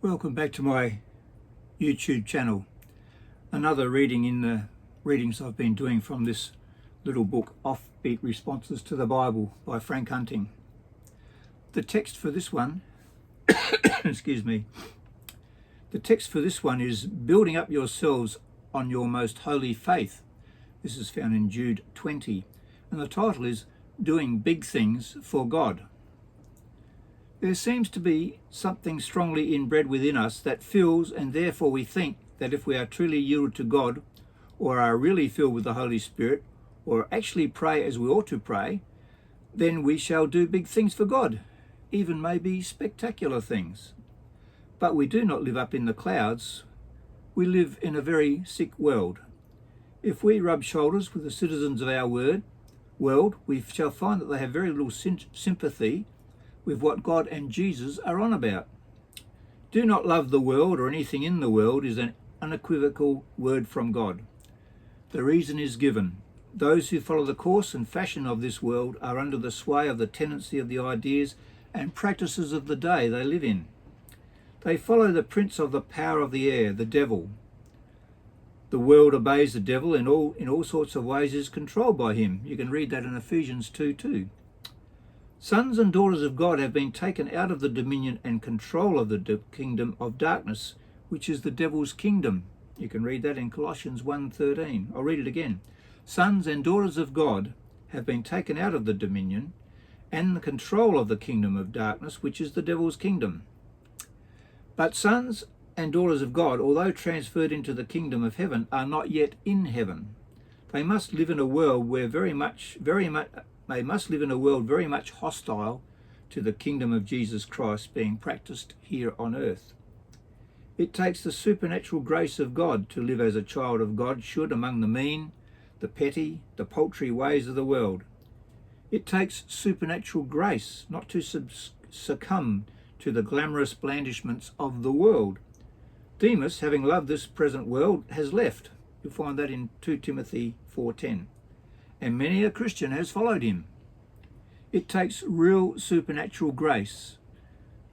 Welcome back to my YouTube channel. Another reading in the readings I've been doing from this little book, Offbeat Responses to the Bible by Frank Hunting. The text for this one, excuse me, the text for this one is building up yourselves on your most holy faith. This is found in Jude 20, and the title is Doing Big Things for God. There seems to be something strongly inbred within us that feels, and therefore we think that if we are truly yielded to God, or are really filled with the Holy Spirit, or actually pray as we ought to pray, then we shall do big things for God, even maybe spectacular things. But we do not live up in the clouds. We live in a very sick world. If we rub shoulders with the citizens of our world, we shall find that they have very little sympathy with what God and Jesus are on about. Do not love the world or anything in the world is an unequivocal word from God. The reason is given. Those who follow the course and fashion of this world are under the sway of the tendency of the ideas and practices of the day they live in. They follow the prince of the power of the air, the devil. The world obeys the devil in all sorts of ways, is controlled by him. You can read that in Ephesians 2:2. Sons and daughters of God have been taken out of the dominion and control of the kingdom of darkness, which is the devil's kingdom. You can read that in Colossians 1:13. I'll read it again. Sons and daughters of God have been taken out of the dominion and the control of the kingdom of darkness, which is the devil's kingdom. But sons and daughters of God, although transferred into the kingdom of heaven, are not yet in heaven. They must live in a world where very much hostile to the kingdom of Jesus Christ being practiced here on earth. It takes the supernatural grace of God to live as a child of God should among the mean, the petty, the paltry ways of the world. It takes supernatural grace not to succumb to the glamorous blandishments of the world. Demas, having loved this present world, has left. You'll find that in 2 Timothy 4:10. And many a Christian has followed him. It takes real supernatural grace,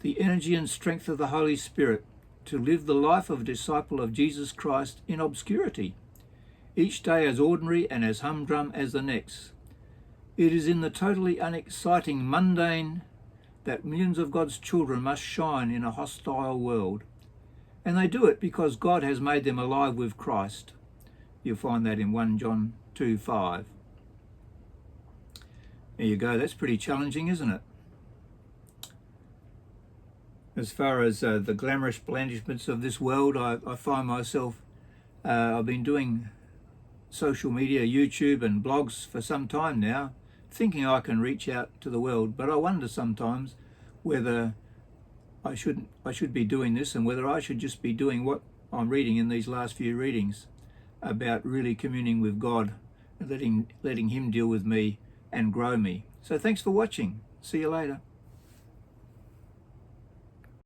the energy and strength of the Holy Spirit, to live the life of a disciple of Jesus Christ in obscurity, each day as ordinary and as humdrum as the next. It is in the totally unexciting mundane that millions of God's children must shine in a hostile world. And they do it because God has made them alive with Christ. You'll find that in 1 John 2:5. There you go. That's pretty challenging, isn't it? As far as the glamorous blandishments of this world, I find myself, I've been doing social media, YouTube and blogs for some time now, thinking I can reach out to the world, but I wonder sometimes whether I should be doing this and whether I should just be doing what I'm reading in these last few readings about really communing with God and letting him deal with me and grow me. So thanks for watching. See you later.